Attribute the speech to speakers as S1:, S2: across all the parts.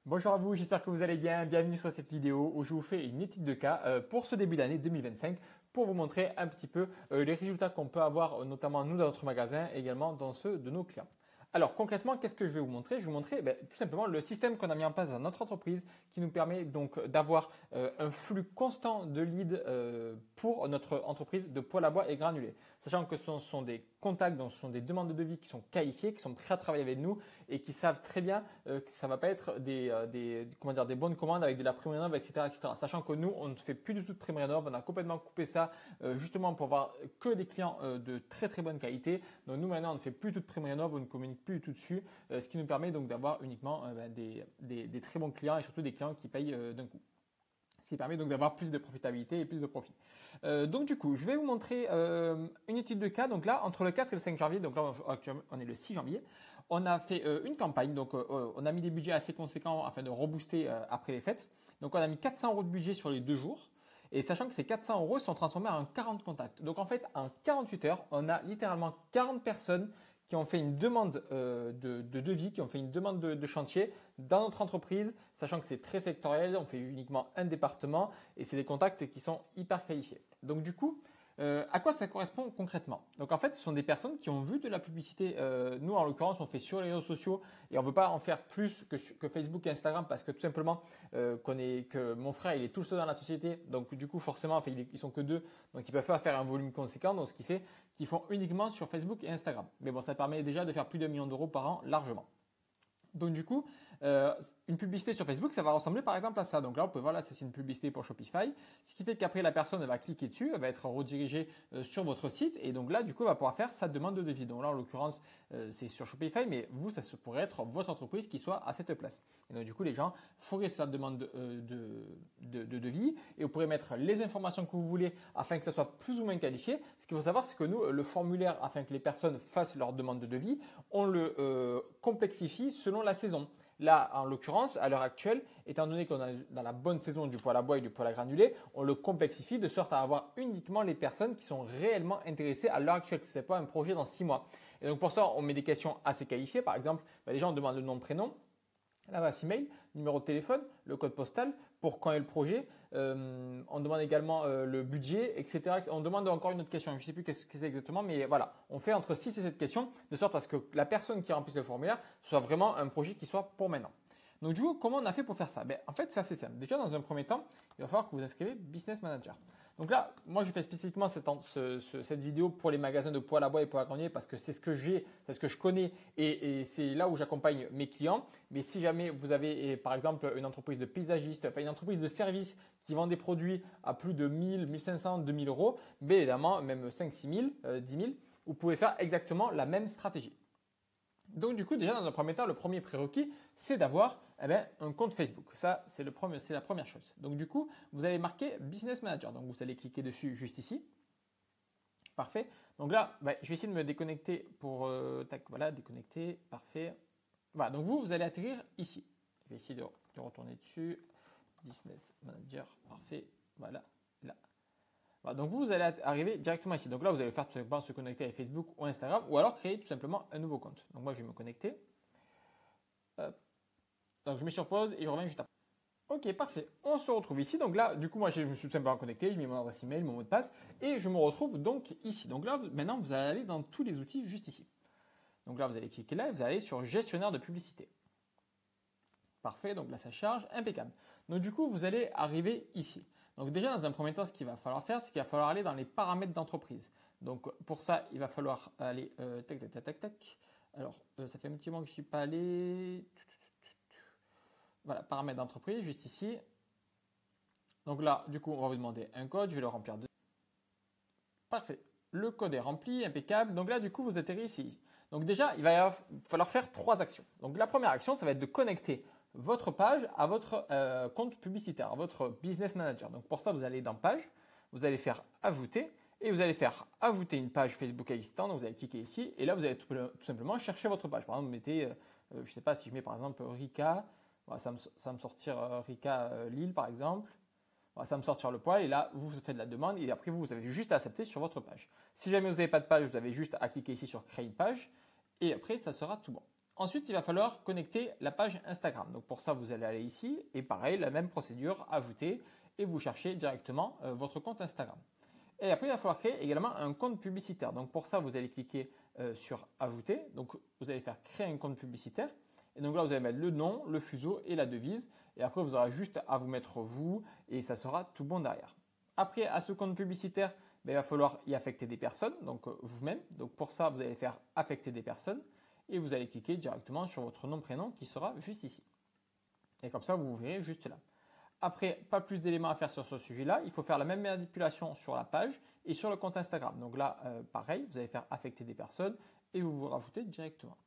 S1: Bonjour à vous, j'espère que vous allez bien. Bienvenue sur cette vidéo où je vous fais une étude de cas pour ce début d'année 2025 pour vous montrer un petit peu les résultats qu'on peut avoir, notamment nous dans notre magasin et également dans ceux de nos clients. Alors concrètement, qu'est-ce que je vais vous montrer? Je vais vous montrer tout simplement le système qu'on a mis en place dans notre entreprise qui nous permet donc d'avoir un flux constant de leads pour notre entreprise de poêle à bois et granulés. Sachant que ce sont des contacts, donc ce sont des demandes de devis qui sont qualifiées, qui sont prêts à travailler avec nous et qui savent très bien que ça ne va pas être des bonnes commandes avec de la prime rénov, etc., etc. Sachant que nous, on ne fait plus du tout de prime rénov, on a complètement coupé ça justement pour avoir que des clients de très très bonne qualité. Donc nous maintenant, on ne fait plus tout de prime rénov, on ne communique plus du tout dessus, ce qui nous permet donc d'avoir uniquement des très bons clients et surtout des clients qui payent d'un coup. Ce qui permet donc d'avoir plus de profitabilité et plus de profit. Donc du coup, je vais vous montrer une étude de cas. Donc là, entre le 4 et le 5 janvier, donc là actuellement on est le 6 janvier, on a fait une campagne. Donc on a mis des budgets assez conséquents afin de rebooster après les fêtes. Donc on a mis 400 € de budget sur les 2 jours. Et sachant que ces 400 € sont transformés en 40 contacts. Donc en fait, en 48 heures, on a littéralement 40 personnes qui ont fait une demande de devis, qui ont fait une demande de chantier dans notre entreprise, sachant que c'est très sectoriel, on fait uniquement un département et c'est des contacts qui sont hyper qualifiés. Donc du coup, à quoi ça correspond concrètement? Donc en fait, ce sont des personnes qui ont vu de la publicité. Nous, en l'occurrence, on fait sur les réseaux sociaux et on ne veut pas en faire plus que Facebook et Instagram parce que tout simplement, que mon frère, il est tout seul dans la société. Donc du coup, forcément, enfin, ils sont que deux, donc ils ne peuvent pas faire un volume conséquent. Donc ce qui fait qu'ils font uniquement sur Facebook et Instagram. Mais bon, ça permet déjà de faire plus d'1 million d'euros par an largement. Donc du coup, une publicité sur Facebook, ça va ressembler par exemple à ça. Donc là, on peut voir là, c'est une publicité pour Shopify, ce qui fait qu'après la personne va cliquer dessus, elle va être redirigée sur votre site et donc là, du coup, elle va pouvoir faire sa demande de devis. Donc là, en l'occurrence, c'est sur Shopify, mais vous, ça pourrait être votre entreprise qui soit à cette place. Et donc du coup, les gens feraient sa demande de devis et vous pourrez mettre les informations que vous voulez afin que ça soit plus ou moins qualifié. Ce qu'il faut savoir, c'est que nous, le formulaire, afin que les personnes fassent leur demande de devis, on le complexifie selon la saison. Là, en l'occurrence, à l'heure actuelle, étant donné qu'on est dans la bonne saison du poêle à bois et du poêle à granulés, on le complexifie de sorte à avoir uniquement les personnes qui sont réellement intéressées à l'heure actuelle, que ce n'est pas un projet dans 6 mois. Et donc pour ça, on met des questions assez qualifiées. Par exemple, les gens demandent le nom, prénom, l'adresse email, numéro de téléphone, le code postal, pour quand est le projet. On demande également le budget, etc. On demande encore une autre question. Je ne sais plus qu'est-ce que c'est exactement, mais voilà. On fait entre 6 et 7 questions de sorte à ce que la personne qui remplisse le formulaire soit vraiment un projet qui soit pour maintenant. Donc du coup, comment on a fait pour faire ça? En fait, c'est assez simple. Déjà, dans un premier temps, il va falloir que vous inscrivez Business Manager. Donc là, moi, je fais spécifiquement cette vidéo pour les magasins de poêle à bois et poêle à granulés parce que c'est ce que j'ai, c'est ce que je connais et c'est là où j'accompagne mes clients. Mais si jamais vous avez, par exemple, une entreprise de paysagiste, enfin une entreprise de service qui vend des produits à plus de 1000, 1500, 2000 €, bien évidemment, même 5, 6000, 10 000, vous pouvez faire exactement la même stratégie. Donc du coup, déjà dans un premier temps, le premier prérequis, c'est d'avoir un compte Facebook. Ça, c'est la première chose. Donc du coup, vous allez marquer Business Manager. Donc vous allez cliquer dessus juste ici. Parfait. Donc là, je vais essayer de me déconnecter pour voilà, déconnecter. Parfait. Voilà. Donc vous allez atterrir ici. Je vais essayer de retourner dessus. Business Manager. Parfait. Voilà. Là. Voilà, donc vous allez arriver directement ici. Donc là, vous allez faire tout simplement se connecter avec Facebook ou Instagram ou alors créer tout simplement un nouveau compte. Donc moi, je vais me connecter. Hop. Donc je mets sur pause et je reviens juste après. Ok, parfait. On se retrouve ici. Donc là, du coup, moi, je me suis tout simplement connecté. Je mets mon adresse email, mon mot de passe et je me retrouve donc ici. Donc là, maintenant, vous allez aller dans tous les outils juste ici. Donc là, vous allez cliquer là et vous allez aller sur gestionnaire de publicité. Parfait, donc là ça charge, impeccable. Donc du coup, vous allez arriver ici. Donc déjà, dans un premier temps, ce qu'il va falloir faire, c'est qu'il va falloir aller dans les paramètres d'entreprise. Donc pour ça, il va falloir aller tac. Alors, ça fait un petit moment que je ne suis pas allé. Voilà, paramètres d'entreprise, juste ici. Donc là, du coup, on va vous demander un code, je vais le remplir. Parfait. Le code est rempli, impeccable. Donc là, du coup, vous atterrissez ici. Donc déjà, il va falloir faire 3 actions. Donc la première action, ça va être de connecter votre page à votre compte publicitaire, à votre business manager. Donc pour ça, vous allez dans page, vous allez faire ajouter et vous allez faire ajouter une page Facebook existante. Donc vous allez cliquer ici et là, vous allez tout simplement chercher votre page. Par exemple, vous mettez, je ne sais pas si je mets par exemple Rika, voilà, ça va me sortir Rika Lille par exemple. Voilà, ça va me sortir le poil et là, vous faites la demande et après, vous avez juste à accepter sur votre page. Si jamais vous n'avez pas de page, vous avez juste à cliquer ici sur créer une page et après, ça sera tout bon. Ensuite, il va falloir connecter la page Instagram. Donc pour ça, vous allez aller ici et pareil, la même procédure, ajouter et vous cherchez directement votre compte Instagram. Et après, il va falloir créer également un compte publicitaire. Donc pour ça, vous allez cliquer sur ajouter. Donc vous allez faire créer un compte publicitaire. Et donc là, vous allez mettre le nom, le fuseau et la devise. Et après, vous aurez juste à vous mettre vous et ça sera tout bon derrière. Après, à ce compte publicitaire, il va falloir y affecter des personnes, donc vous-même. Donc pour ça, vous allez faire affecter des personnes et vous allez cliquer directement sur votre nom, prénom qui sera juste ici. Et comme ça, vous verrez juste là. Après, pas plus d'éléments à faire sur ce sujet-là. Il faut faire la même manipulation sur la page et sur le compte Instagram. Donc là, pareil, vous allez faire affecter des personnes et vous vous rajoutez directement.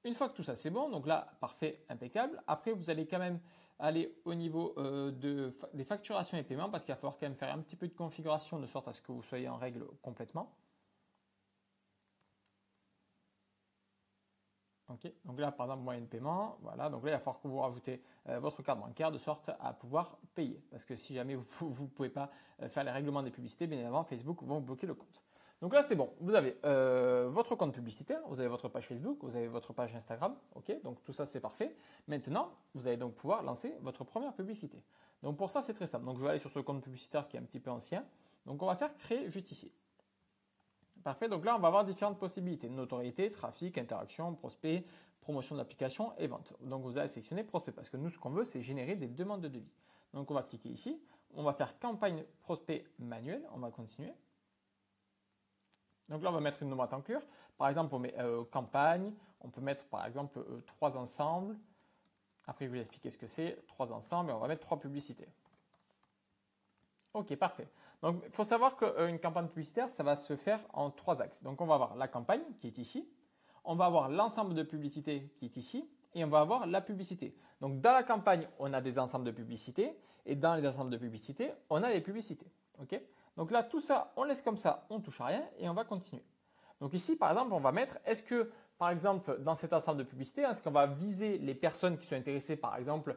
S1: Une fois que tout ça c'est bon, donc là, parfait, impeccable. Après, vous allez quand même aller au niveau des facturations et paiements parce qu'il va falloir quand même faire un petit peu de configuration de sorte à ce que vous soyez en règle complètement. Ok, donc là, par exemple, moyen de paiement, voilà, donc là, il va falloir que vous rajoutez votre carte bancaire de sorte à pouvoir payer. Parce que si jamais vous ne pouvez pas faire les règlements des publicités, bien évidemment, Facebook vont bloquer le compte. Donc là, c'est bon. Vous avez votre compte publicitaire, vous avez votre page Facebook, vous avez votre page Instagram. Ok, donc tout ça, c'est parfait. Maintenant, vous allez donc pouvoir lancer votre première publicité. Donc pour ça, c'est très simple. Donc je vais aller sur ce compte publicitaire qui est un petit peu ancien. Donc on va faire créer juste ici. Parfait, donc là, on va avoir différentes possibilités. Notoriété, trafic, interaction, prospect, promotion de l'application et vente. Donc vous allez sélectionner prospect parce que nous, ce qu'on veut, c'est générer des demandes de devis. Donc on va cliquer ici. On va faire campagne prospect manuel. On va continuer. Donc là, on va mettre une demande à inclure. Par exemple, on met campagne. On peut mettre, par exemple, 3 ensembles. Après, je vais vous expliquer ce que c'est. 3 ensembles et on va mettre 3 publicités. Ok, parfait. Donc, il faut savoir qu'une campagne publicitaire, ça va se faire en 3 axes. Donc, on va avoir la campagne qui est ici. On va avoir l'ensemble de publicités qui est ici. Et on va avoir la publicité. Donc, dans la campagne, on a des ensembles de publicités. Et dans les ensembles de publicités, on a les publicités. Ok ? Donc là, tout ça, on laisse comme ça, on ne touche à rien et on va continuer. Donc ici, par exemple, on va mettre, est-ce que, par exemple, dans cet ensemble de publicités, est-ce qu'on va viser les personnes qui sont intéressées, par exemple,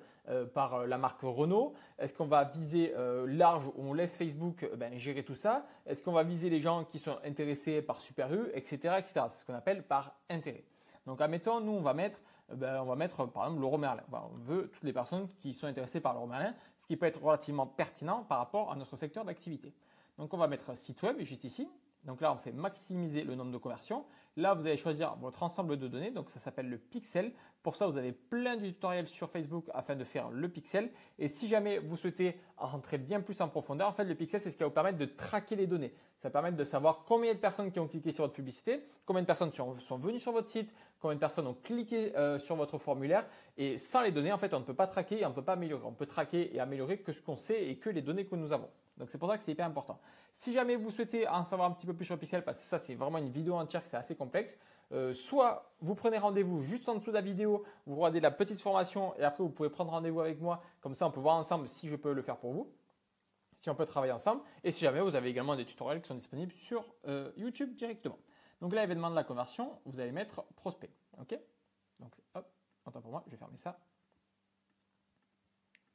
S1: par la marque Renault? Est-ce qu'on va viser large où on laisse Facebook gérer tout ça? Est-ce qu'on va viser les gens qui sont intéressés par Super U, etc., etc. C'est ce qu'on appelle par intérêt. Donc, admettons, nous, on va mettre, par exemple, Leroy Merlin. Voilà, on veut toutes les personnes qui sont intéressées par Leroy Merlin, ce qui peut être relativement pertinent par rapport à notre secteur d'activité. Donc, on va mettre site web juste ici. Donc là, on fait maximiser le nombre de conversions. Là, vous allez choisir votre ensemble de données. Donc, ça s'appelle le pixel. Pour ça, vous avez plein de tutoriels sur Facebook afin de faire le pixel. Et si jamais vous souhaitez rentrer bien plus en profondeur, en fait, le pixel, c'est ce qui va vous permettre de traquer les données. Ça va permettre de savoir combien de personnes qui ont cliqué sur votre publicité, combien de personnes sont venues sur votre site, combien de personnes ont cliqué sur votre formulaire. Et sans les données, en fait, on ne peut pas traquer et on ne peut pas améliorer. On peut traquer et améliorer que ce qu'on sait et que les données que nous avons. Donc, c'est pour ça que c'est hyper important. Si jamais vous souhaitez en savoir un petit peu plus sur le pixel, parce que ça, c'est vraiment une vidéo entière, c'est assez complexe, soit vous prenez rendez-vous juste en dessous de la vidéo, vous regardez la petite formation et après, vous pouvez prendre rendez-vous avec moi. Comme ça, on peut voir ensemble si je peux le faire pour vous, si on peut travailler ensemble. Et si jamais, vous avez également des tutoriels qui sont disponibles sur YouTube directement. Donc là, événement de la conversion, vous allez mettre prospect. OK? Donc, hop, attends pour moi, je vais fermer ça.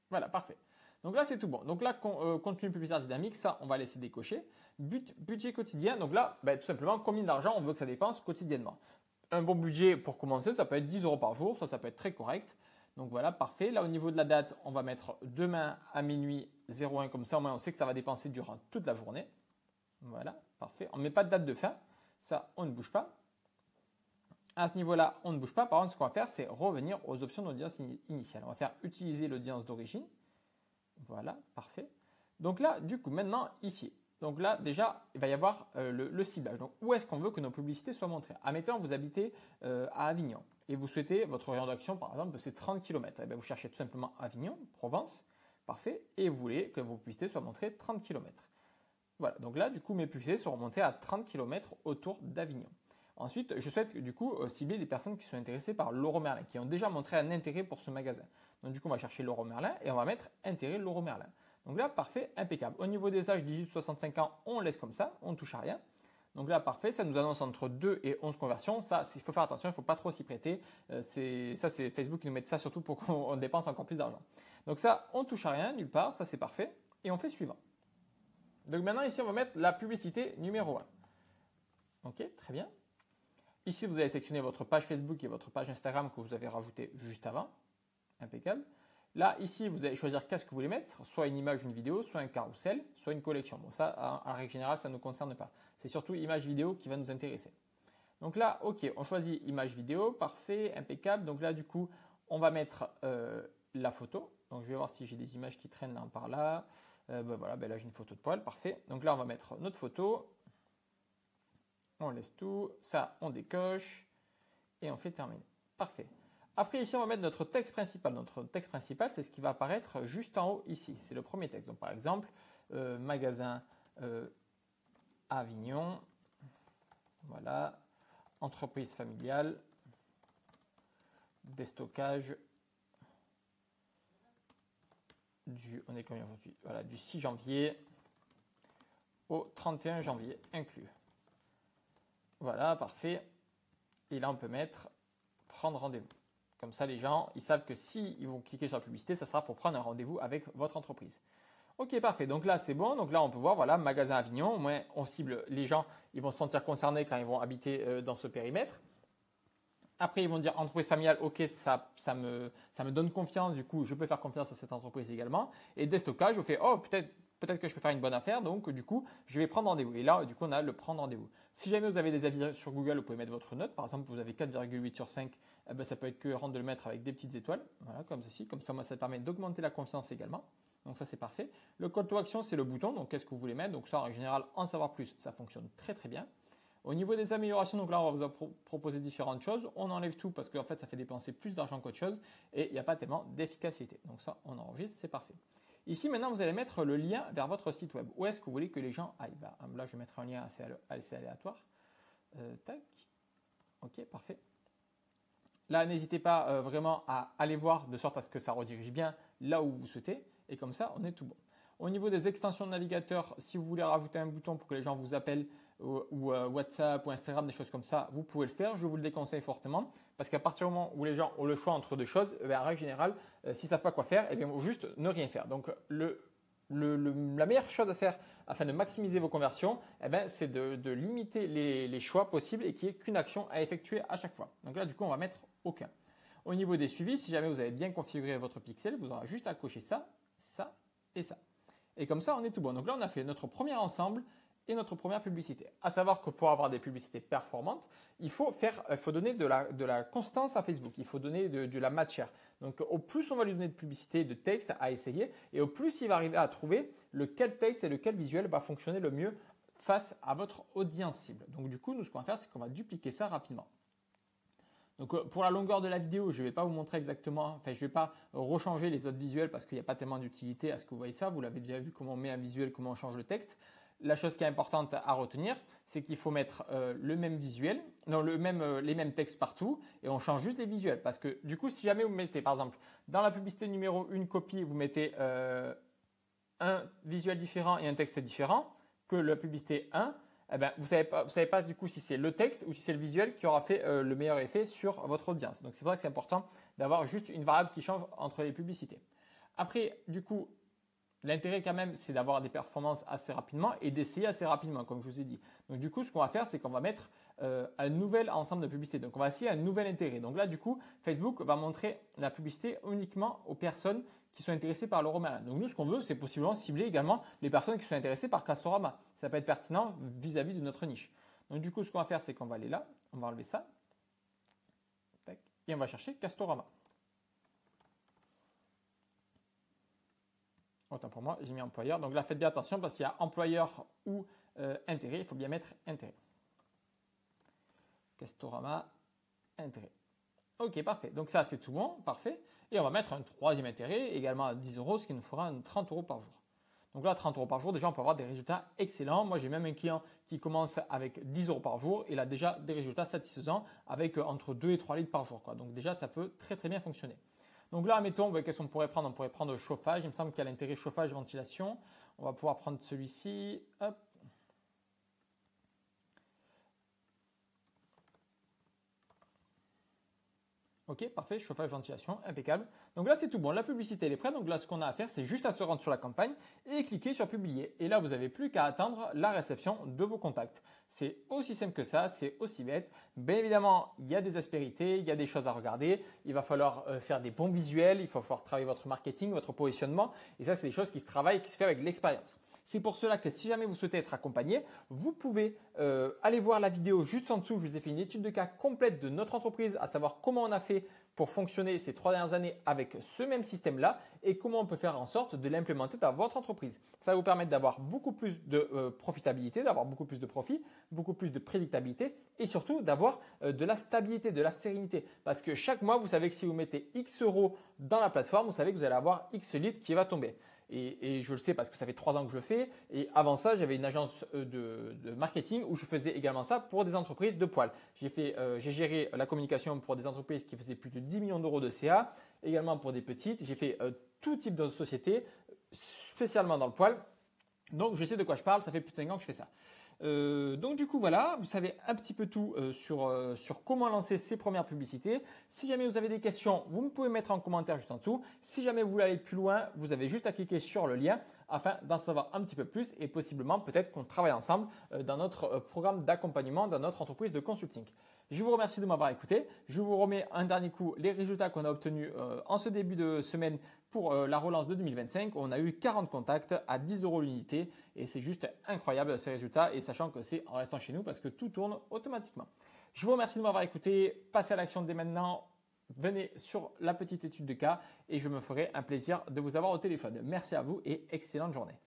S1: Voilà, parfait. Donc là, c'est tout bon. Donc là, contenu publicitaire dynamique, ça, on va laisser décocher. Budget quotidien, donc là, tout simplement, combien d'argent on veut que ça dépense quotidiennement. Un bon budget pour commencer, ça peut être 10 € par jour, ça peut être très correct. Donc voilà, parfait. Là, au niveau de la date, on va mettre demain à minuit 01, comme ça, au moins, on sait que ça va dépenser durant toute la journée. Voilà, parfait. On ne met pas de date de fin, ça, on ne bouge pas. À ce niveau-là, on ne bouge pas. Par contre, ce qu'on va faire, c'est revenir aux options d'audience initiale. On va faire utiliser l'audience d'origine. Voilà, parfait. Donc là, du coup, maintenant, ici. Donc là, déjà, il va y avoir le ciblage. Donc, où est-ce qu'on veut que nos publicités soient montrées? Admettons, vous habitez à Avignon et vous souhaitez, votre rayon d'action, par exemple, c'est 30 km. Eh bien, vous cherchez tout simplement Avignon, Provence, parfait, et vous voulez que vos publicités soient montrées 30 km. Voilà, donc là, du coup, mes publicités seront montées à 30 km autour d'Avignon. Ensuite, je souhaite du coup cibler les personnes qui sont intéressées par Leroy Merlin, qui ont déjà montré un intérêt pour ce magasin. Donc du coup, on va chercher Leroy Merlin et on va mettre intérêt Leroy Merlin. Donc là, parfait, impeccable. Au niveau des âges 18-65 ans, on laisse comme ça, on ne touche à rien. Donc là, parfait, ça nous annonce entre 2 et 11 conversions. Ça, il faut faire attention, il ne faut pas trop s'y prêter. C'est Facebook qui nous met ça surtout pour qu'on dépense encore plus d'argent. Donc ça, on ne touche à rien, nulle part, ça c'est parfait. Et on fait suivant. Donc maintenant, ici, on va mettre la publicité numéro 1. Ok, très bien. Ici, vous allez sélectionner votre page Facebook et votre page Instagram que vous avez rajouté juste avant. Impeccable. Là, ici, vous allez choisir qu'est-ce que vous voulez mettre, soit une image, une vidéo, soit un carrousel, soit une collection. Bon, ça, en règle générale, ça ne nous concerne pas. C'est surtout image vidéo qui va nous intéresser. Donc là, ok, on choisit image vidéo, parfait, impeccable. Donc là, du coup, on va mettre la photo. Donc je vais voir si j'ai des images qui traînent là par là. Voilà, là j'ai une photo de poil, parfait. Donc là, on va mettre notre photo. On laisse tout, ça, on décoche et on fait terminer. Parfait. Après, ici, on va mettre notre texte principal. Notre texte principal, c'est ce qui va apparaître juste en haut ici. C'est le premier texte. Donc, par exemple, magasin Avignon. Voilà. Entreprise familiale. Déstockage on est combien aujourd'hui? Voilà, du 6 janvier au 31 janvier inclus. Voilà, parfait. Et là, on peut mettre prendre rendez-vous. Comme ça, les gens, ils savent que s'ils vont cliquer sur la publicité, ça sera pour prendre un rendez-vous avec votre entreprise. Ok, parfait. Donc là, c'est bon. Donc là, on peut voir, voilà, magasin Avignon. Au moins, on cible les gens. Ils vont se sentir concernés quand ils vont habiter dans ce périmètre. Après, ils vont dire entreprise familiale. Ok, ça me donne confiance. Du coup, je peux faire confiance à cette entreprise également. Et déstockage, je fais, oh, peut-être que je peux faire une bonne affaire. Donc, du coup, je vais prendre rendez-vous. Et là, du coup, on a le prendre rendez-vous. Si jamais vous avez des avis sur Google, vous pouvez mettre votre note. Par exemple, vous avez 4,8 sur 5. Ça peut être cohérent de le mettre avec des petites étoiles. Voilà, comme ceci. Comme ça, moi, ça permet d'augmenter la confiance également. Donc ça, c'est parfait. Le call to action, c'est le bouton. Donc, qu'est-ce que vous voulez mettre? Donc ça, en général, en savoir plus, ça fonctionne très, très bien. Au niveau des améliorations, donc là, on va vous proposer différentes choses. On enlève tout parce qu'en fait, ça fait dépenser plus d'argent qu'autre chose et il n'y a pas tellement d'efficacité. Donc ça, on enregistre, c'est parfait. Ici, maintenant, vous allez mettre le lien vers votre site web. Où est-ce que vous voulez que les gens aillent? Là, je vais mettre un lien assez aléatoire. Tac. Ok, parfait. Là, n'hésitez pas vraiment à aller voir de sorte à ce que ça redirige bien là où vous souhaitez. Et comme ça, on est tout bon. Au niveau des extensions de navigateur, si vous voulez rajouter un bouton pour que les gens vous appellent ou WhatsApp ou Instagram, des choses comme ça, vous pouvez le faire. Je vous le déconseille fortement parce qu'à partir du moment où les gens ont le choix entre deux choses, en règle générale, s'ils ne savent pas quoi faire, ils vont juste ne rien faire. Donc, la meilleure chose à faire afin de maximiser vos conversions, c'est de limiter les choix possibles et qu'il n'y ait qu'une action à effectuer à chaque fois. Donc là, du coup, on va mettre aucun. Au niveau des suivis, si jamais vous avez bien configuré votre pixel, vous aurez juste à cocher ça, ça et ça. Et comme ça, on est tout bon. Donc là, on a fait notre premier ensemble et notre première publicité. À savoir que pour avoir des publicités performantes, il faut donner de la constance à Facebook. Il faut donner de la matière. Donc, au plus on va lui donner de publicité, de texte à essayer, et au plus il va arriver à trouver lequel texte et lequel visuel va fonctionner le mieux face à votre audience cible. Donc, du coup, nous, ce qu'on va faire, c'est qu'on va dupliquer ça rapidement. Donc pour la longueur de la vidéo, je ne vais pas vous montrer exactement, je ne vais pas rechanger les autres visuels parce qu'il n'y a pas tellement d'utilité à ce que vous voyez ça. Vous l'avez déjà vu comment on met un visuel, comment on change le texte. La chose qui est importante à retenir, c'est qu'il faut mettre le même visuel, non, les mêmes textes partout et on change juste les visuels. Parce que du coup, si jamais vous mettez, par exemple, dans la publicité numéro 1 copie, vous mettez un visuel différent et un texte différent que la publicité 1, vous savez pas du coup si c'est le texte ou si c'est le visuel qui aura fait le meilleur effet sur votre audience. Donc c'est pour ça que c'est important d'avoir juste une variable qui change entre les publicités. Après, du coup, l'intérêt quand même, c'est d'avoir des performances assez rapidement et d'essayer assez rapidement, comme je vous ai dit. Donc du coup, ce qu'on va faire, c'est qu'on va mettre un nouvel ensemble de publicités. Donc on va essayer un nouvel intérêt. Donc là, du coup, Facebook va montrer la publicité uniquement aux personnes qui sont intéressés par le romarin. Donc nous, ce qu'on veut, c'est possiblement cibler également les personnes qui sont intéressées par Castorama. Ça peut être pertinent vis-à-vis de notre niche. Donc du coup, ce qu'on va faire, c'est qu'on va aller là, on va enlever ça, tac, et on va chercher Castorama. Autant pour moi, j'ai mis employeur. Donc là, faites bien attention parce qu'il y a employeur ou intérêt. Il faut bien mettre intérêt. Castorama, intérêt. Ok, parfait. Donc ça, c'est tout bon, parfait. Et on va mettre un troisième intérêt, également à 10 €, ce qui nous fera 30 € par jour. Donc là, 30 € par jour, déjà, on peut avoir des résultats excellents. Moi, j'ai même un client qui commence avec 10 € par jour. Il a déjà des résultats satisfaisants avec entre 2 et 3 leads par jour, quoi. Donc déjà, ça peut très, très bien fonctionner. Donc là, mettons, qu'est-ce qu'on pourrait prendre? On pourrait prendre chauffage. Il me semble qu'il y a l'intérêt chauffage, ventilation. On va pouvoir prendre celui-ci. Hop. Ok, parfait, chauffage, ventilation, impeccable. Donc là, c'est tout bon. La publicité, elle est prête. Donc là, ce qu'on a à faire, c'est juste à se rendre sur la campagne et cliquer sur publier. Et là, vous n'avez plus qu'à attendre la réception de vos contacts. C'est aussi simple que ça, c'est aussi bête. Bien évidemment, il y a des aspérités, il y a des choses à regarder. Il va falloir faire des bons visuels, il va falloir travailler votre marketing, votre positionnement. Et ça, c'est des choses qui se travaillent, qui se fait avec l'expérience. C'est pour cela que si jamais vous souhaitez être accompagné, vous pouvez aller voir la vidéo juste en dessous. Je vous ai fait une étude de cas complète de notre entreprise, à savoir comment on a fait pour fonctionner ces 3 dernières années avec ce même système-là et comment on peut faire en sorte de l'implémenter dans votre entreprise. Ça va vous permettre d'avoir beaucoup plus de profitabilité, d'avoir beaucoup plus de profit, beaucoup plus de prédictabilité et surtout d'avoir de la stabilité, de la sérénité. Parce que chaque mois, vous savez que si vous mettez X euros dans la plateforme, vous savez que vous allez avoir X leads qui va tomber. Et je le sais parce que ça fait 3 ans que je le fais. Et avant ça, j'avais une agence de marketing où je faisais également ça pour des entreprises de poil. J'ai géré la communication pour des entreprises qui faisaient plus de 10 millions d'euros de CA, également pour des petites. J'ai fait tout type de société, spécialement dans le poil. Donc, je sais de quoi je parle. Ça fait plus de 5 ans que je fais ça. Donc du coup voilà, vous savez un petit peu tout sur comment lancer ses premières publicités. Si jamais vous avez des questions, vous me pouvez mettre en commentaire juste en dessous. Si jamais vous voulez aller plus loin, vous avez juste à cliquer sur le lien afin d'en savoir un petit peu plus et possiblement peut-être qu'on travaille ensemble dans notre programme d'accompagnement, dans notre entreprise de consulting. Je vous remercie de m'avoir écouté. Je vous remets un dernier coup les résultats qu'on a obtenus en ce début de semaine pour la relance de 2025. On a eu 40 contacts à 10 euros l'unité et c'est juste incroyable ces résultats et sachant que c'est en restant chez nous parce que tout tourne automatiquement. Je vous remercie de m'avoir écouté. Passez à l'action dès maintenant. Venez sur la petite étude de cas et je me ferai un plaisir de vous avoir au téléphone. Merci à vous et excellente journée.